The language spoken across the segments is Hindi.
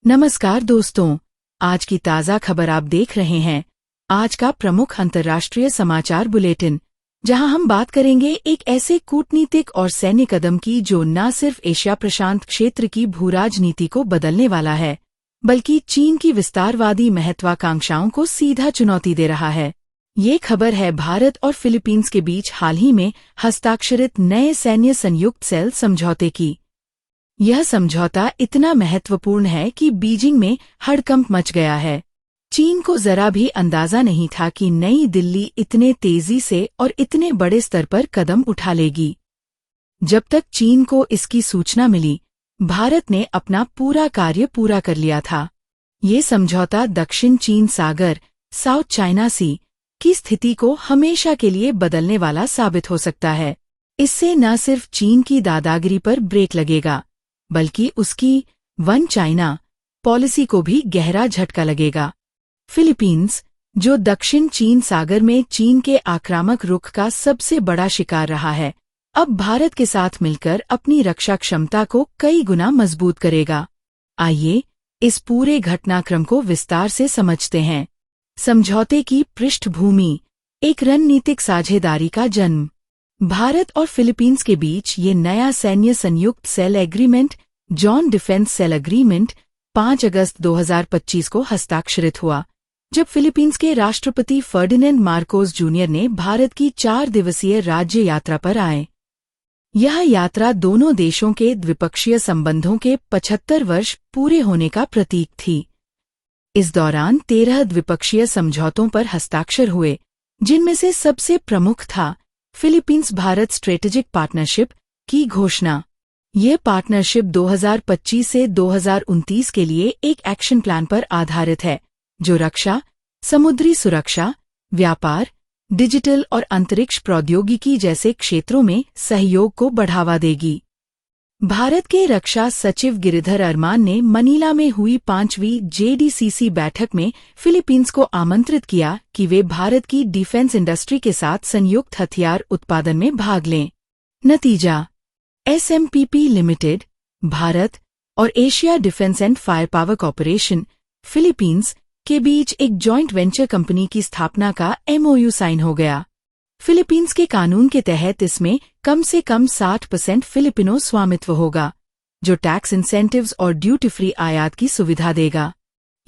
नमस्कार दोस्तों, आज की ताज़ा खबर आप देख रहे हैं। आज का प्रमुख अंतर्राष्ट्रीय समाचार बुलेटिन, जहां हम बात करेंगे एक ऐसे कूटनीतिक और सैन्य कदम की जो न सिर्फ एशिया प्रशांत क्षेत्र की भूराजनीति को बदलने वाला है, बल्कि चीन की विस्तारवादी महत्वाकांक्षाओं को सीधा चुनौती दे रहा है। ये खबर है भारत और फिलीपींस के बीच हाल ही में हस्ताक्षरित नए सैन्य संयुक्त सेल समझौते की। यह समझौता इतना महत्वपूर्ण है कि बीजिंग में हड़कंप मच गया है। चीन को जरा भी अंदाजा नहीं था कि नई दिल्ली इतने तेजी से और इतने बड़े स्तर पर कदम उठा लेगी। जब तक चीन को इसकी सूचना मिली, भारत ने अपना पूरा कार्य पूरा कर लिया था। ये समझौता दक्षिण चीन सागर साउथ चाइना सी की स्थिति को हमेशा के लिए बदलने वाला साबित हो सकता है। इससे न सिर्फ चीन की दादागिरी पर ब्रेक लगेगा, बल्कि उसकी वन चाइना पॉलिसी को भी गहरा झटका लगेगा। फिलीपींस, जो दक्षिण चीन सागर में चीन के आक्रामक रुख का सबसे बड़ा शिकार रहा है, अब भारत के साथ मिलकर अपनी रक्षा क्षमता को कई गुना मजबूत करेगा। आइए इस पूरे घटनाक्रम को विस्तार से समझते हैं। समझौते की पृष्ठभूमि, एक रणनीतिक साझेदारी का जन्म। भारत और फिलीपींस के बीच ये नया सैन्य संयुक्त sale agreement, joint defence sale agreement, 5 अगस्त 2025 को हस्ताक्षरित हुआ, जब फिलीपींस के राष्ट्रपति फर्डिनेंड मार्कोस जूनियर ने भारत की 4 दिवसीय राज्य यात्रा पर आए। यह यात्रा दोनों देशों के द्विपक्षीय संबंधों के 75 वर्ष पूरे होने का प्रतीक थी। इस दौरान 13 द्विपक्षीय समझौतों पर हस्ताक्षर हुए, जिनमें से सबसे प्रमुख था फिलीपींस भारत स्ट्रेटेजिक पार्टनरशिप की घोषणा। ये पार्टनरशिप 2025 से 2029 के लिए एक एक्शन प्लान पर आधारित है, जो रक्षा, समुद्री सुरक्षा, व्यापार, डिजिटल और अंतरिक्ष प्रौद्योगिकी जैसे क्षेत्रों में सहयोग को बढ़ावा देगी। भारत के रक्षा सचिव गिरिधर अरमान ने मनीला में हुई 5वीं JDCC बैठक में फिलीपींस को आमंत्रित किया कि वे भारत की डिफेंस इंडस्ट्री के साथ संयुक्त हथियार उत्पादन में भाग लें। नतीजा, SMPP लिमिटेड, भारत और Asia defence and fire power corporation, Philippines के बीच एक जॉइंट वेंचर कंपनी की स्थापना का MOU साइन हो गया। फिलीपींस के कानून के तहत इसमें कम से कम 60% फिलिपिनो स्वामित्व होगा, जो टैक्स इंसेंटिव्स और ड्यूटी फ्री आयात की सुविधा देगा।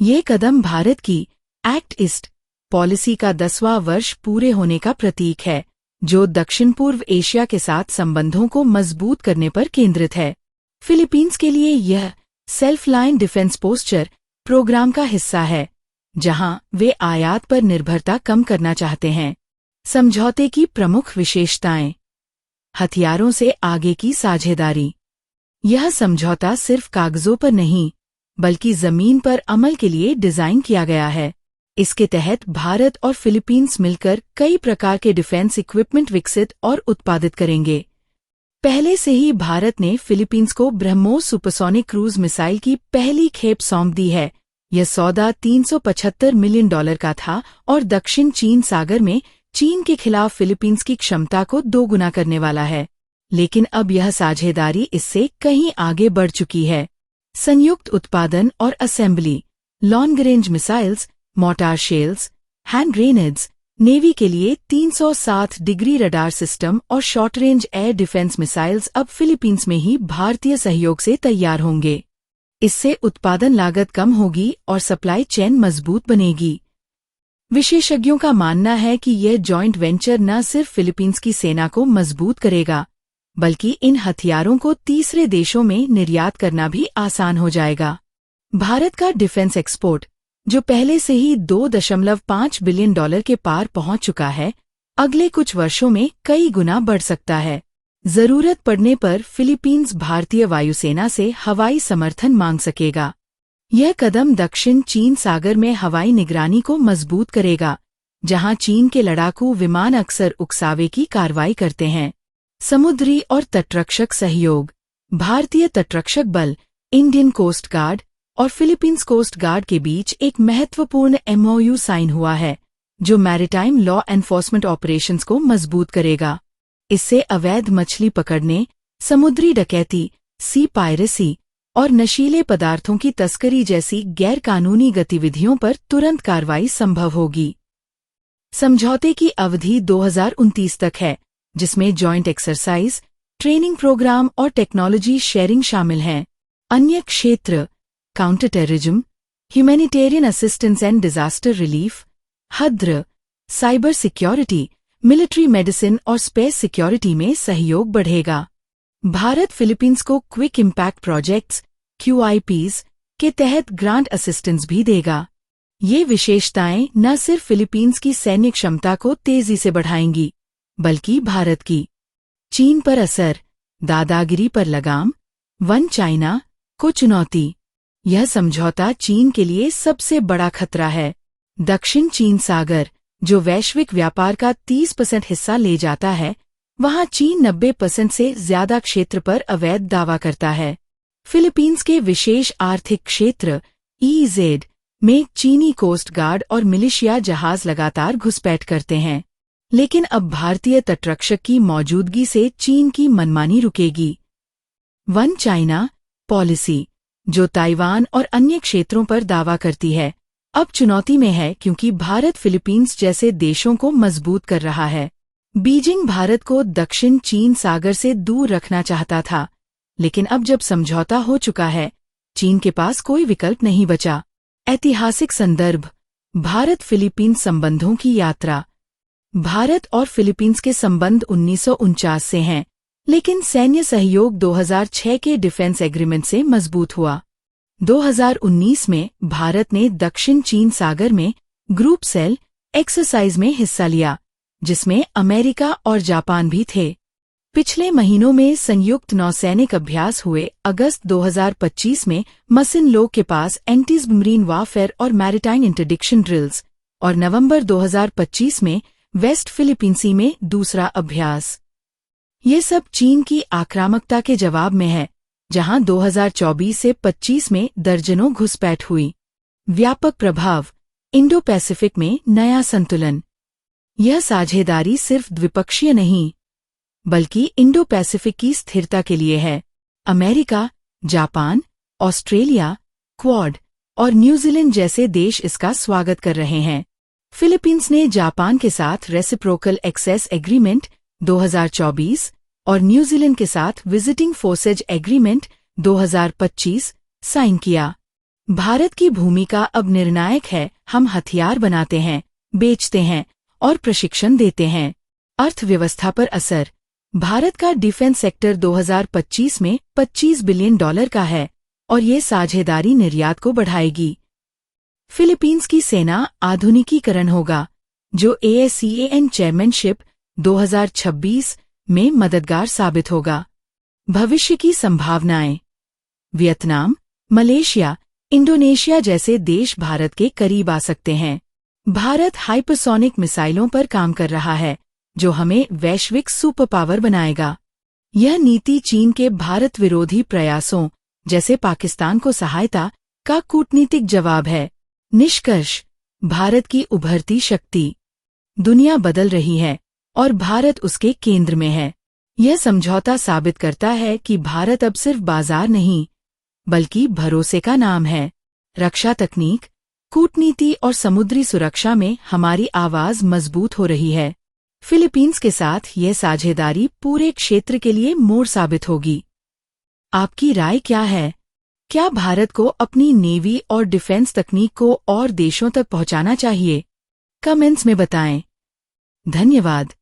ये कदम भारत की एक्ट ईस्ट पॉलिसी का 10वां वर्ष पूरे होने का प्रतीक है, जो दक्षिण पूर्व एशिया के साथ संबंधों को मजबूत करने पर केंद्रित है। फिलीपींस के लिए यह self line defence posture programme का हिस्सा है, जहां वे आयात पर निर्भरता कम करना चाहते हैं। समझौते की प्रमुख विशेषताएं। हथियारों से आगे की साझेदारी। यह समझौता सिर्फ कागजों पर नहीं, बल्कि जमीन पर अमल के लिए डिजाइन किया गया है। इसके तहत भारत और फिलीपींस मिलकर कई प्रकार के डिफेंस इक्विपमेंट विकसित और उत्पादित करेंगे। पहले से ही भारत ने फिलीपींस को ब्रह्मोस सुपरसोनिक क्रूज मिसाइल की पहली खेप सौंप दी है। यह सौदा $375 मिलियन का था और दक्षिण चीन सागर में चीन के खिलाफ फिलीपींस की क्षमता को दोगुना करने वाला है। लेकिन अब यह साझेदारी इससे कहीं आगे बढ़ चुकी है। संयुक्त उत्पादन और assembly, long range missiles, mortar shells, hand grenades, navy के लिए 360 डिग्री रडार सिस्टम और short range air defence missiles अब फिलीपींस में ही भारतीय सहयोग से तैयार होंगे। इससे उत्पादन लागत कम होगी और सप्लाई चेन मजबूत बनेगी। विशेषज्ञों का मानना है कि यह जॉइंट वेंचर न सिर्फ फिलीपींस की सेना को मजबूत करेगा, बल्कि इन हथियारों को तीसरे देशों में निर्यात करना भी आसान हो जाएगा। भारत का डिफेंस एक्सपोर्ट, जो पहले से ही $2.5 बिलियन के पार पहुंच चुका है, अगले कुछ वर्षों में कई गुना बढ़ सकता है। जरूरत पड़ने पर फिलीपींस भारतीय वायुसेना से हवाई समर्थन मांग सकेगा। यह कदम दक्षिण चीन सागर में हवाई निगरानी को मजबूत करेगा, जहां चीन के लड़ाकू विमान अक्सर उकसावे की कार्रवाई करते हैं। समुद्री और तटरक्षक सहयोग। भारतीय तटरक्षक बल, इंडियन कोस्ट गार्ड और फिलीपींस कोस्ट गार्ड के बीच एक महत्वपूर्ण MOU साइन हुआ है, जो मैरीटाइम लॉ एनफोर्समेंट ऑपरेशंस को मजबूत करेगा। इससे अवैध मछली पकड़ने, समुद्री डकैती, सी पायरेसी और नशीले पदार्थों की तस्करी जैसी गैरकानूनी गतिविधियों पर तुरंत कार्रवाई संभव होगी। समझौते की अवधि 2029 तक है, जिसमें जॉइंट एक्सरसाइज, ट्रेनिंग प्रोग्राम और टेक्नोलॉजी शेयरिंग शामिल हैं। अन्य क्षेत्र counter terrorism, humanitarian assistance and disaster relief, HADR, cyber security, military medicine और स्पेस सिक्योरिटी में सहयोग बढ़ेगा। भारत फिलीपींस को क्विक इम्पैक्ट प्रोजेक्ट्स QIPs के तहत ग्रांट असिस्टेंस भी देगा। ये विशेषताएं न सिर्फ फिलीपींस की सैन्य क्षमता को तेजी से बढ़ाएंगी, बल्कि भारत की चीन पर असर, दादागिरी पर लगाम, वन चाइना को चुनौती। यह समझौता चीन के लिए सबसे बड़ा खतरा है। दक्षिण चीन सागर, जो वैश्विक व्यापार का 30% हिस्सा ले जाता है, वहां चीन 90% से ज्यादा क्षेत्र पर अवैध दावा करता है। फिलीपींस के विशेष आर्थिक क्षेत्र EEZ में चीनी कोस्ट गार्ड और मिलिशिया जहाज लगातार घुसपैठ करते हैं, लेकिन अब भारतीय तटरक्षक की मौजूदगी से चीन की मनमानी रुकेगी। वन चाइना पॉलिसी, जो ताइवान और अन्य क्षेत्रों पर दावा करती है, अब चुनौती में है क्योंकि भारत फिलीपींस जैसे देशों को मजबूत कर रहा है। बीजिंग भारत को दक्षिण चीन सागर से दूर रखना चाहता था, लेकिन अब जब समझौता हो चुका है, चीन के पास कोई विकल्प नहीं बचा। ऐतिहासिक संदर्भ, भारत फिलीपींस संबंधों की यात्रा। भारत और फिलीपींस के संबंध 1949 से हैं, लेकिन सैन्य सहयोग 2006 के डिफेंस एग्रीमेंट से मजबूत हुआ। 2019 में भारत ने दक्षिण चीन सागर में ग्रुप सेल एक्सरसाइज में हिस्सा लिया, जिसमें अमेरिका और जापान भी थे। पिछले महीनों में संयुक्त नौसैनिक अभ्यास हुए। अगस्त 2025 में मसिनलोक के पास एंटी सबमरीन वारफेयर और मैरिटाइम इंटरडिक्शन ड्रिल्स, और नवंबर 2025 में वेस्ट फिलीपींसी में दूसरा अभ्यास। ये सब चीन की आक्रामकता के जवाब में है, जहां 2024 से 25 में दर्जनों घुसपैठ हुई। व्यापक प्रभाव, इंडो पैसिफिक में नया संतुलन। यह साझेदारी सिर्फ द्विपक्षीय नहीं, बल्कि इंडो पैसिफिक की स्थिरता के लिए है। अमेरिका, जापान, ऑस्ट्रेलिया, क्वाड और न्यूजीलैंड जैसे देश इसका स्वागत कर रहे हैं। फिलीपींस ने जापान के साथ रेसिप्रोकल एक्सेस एग्रीमेंट 2024 और न्यूजीलैंड के साथ विजिटिंग फोर्सेज एग्रीमेंट 2025 साइन किया। भारत की भूमिका अब निर्णायक है। हम हथियार बनाते हैं, बेचते हैं और प्रशिक्षण देते हैं। अर्थव्यवस्था पर असर, भारत का डिफेंस सेक्टर 2025 में $25 बिलियन का है और ये साझेदारी निर्यात को बढ़ाएगी। फिलीपींस की सेना आधुनिकीकरण होगा, जो ASEAN चेयरमैनशिप 2026 में मददगार साबित होगा। भविष्य की संभावनाएं, वियतनाम, मलेशिया, इंडोनेशिया जैसे देश भारत के करीब आ सकते हैं। भारत हाइपरसोनिक मिसाइलों पर काम कर रहा है, जो हमें वैश्विक सुपर पावर बनाएगा। यह नीति चीन के भारत विरोधी प्रयासों, जैसे पाकिस्तान को सहायता, का कूटनीतिक जवाब है। निष्कर्ष, भारत की उभरती शक्ति। दुनिया बदल रही है और भारत उसके केंद्र में है। यह समझौता साबित करता है कि भारत अब सिर्फ बाजार नहीं, बल्कि भरोसे का नाम है। रक्षा तकनीक, कूटनीति और समुद्री सुरक्षा में हमारी आवाज मजबूत हो रही है। फिलीपींस के साथ यह साझेदारी पूरे क्षेत्र के लिए मोड़ साबित होगी। आपकी राय क्या है? क्या भारत को अपनी नेवी और डिफेंस तकनीक को और देशों तक पहुंचाना चाहिए? कमेंट्स में बताएं। धन्यवाद।